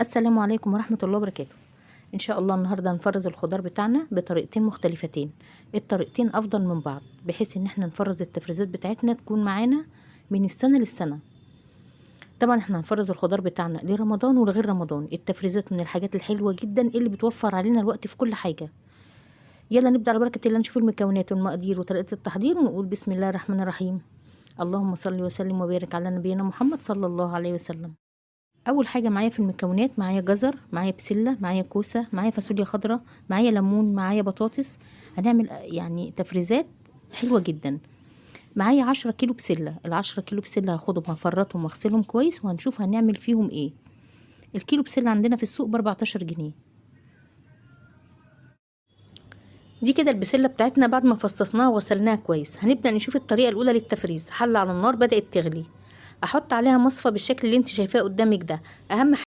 السلام عليكم ورحمة الله وبركاته. ان شاء الله النهاردة هنفرز الخضار بتاعنا بطريقتين مختلفتين. الطريقتين افضل من بعض بحيث ان احنا نفرز التفريزات بتاعتنا تكون معانا من السنة للسنة. طبعا احنا هنفرز الخضار بتاعنا لرمضان ولغير رمضان. التفريزات من الحاجات الحلوة جدا اللي بتوفر علينا الوقت في كل حاجة. يلا نبدأ على بركة الله، نشوف المكونات والمقادير وطريقة التحضير ونقول بسم الله الرحمن الرحيم. اللهم صل وسلم وبارك على نبينا محمد صلى الله عليه وسلم. اول حاجه معايا في المكونات، معايا جزر، معايا بسله، معايا كوسه، معايا فاصوليا خضراء، معايا ليمون، معايا بطاطس. هنعمل يعني تفريزات حلوه جدا. معايا 10 كيلو بسله. ال10 كيلو بسله هاخدهم هفرطهم واغسلهم كويس وهنشوف هنعمل فيهم ايه. الكيلو بسله عندنا في السوق ب14 جنيه. دي كده البسله بتاعتنا بعد ما فصصناها وغسلناها كويس. هنبدا نشوف الطريقه الاولى للتفريز. حله على النار بدات تغلي، احط عليها مصفى بالشكل اللي انت شايفاه قدامك ده. اهم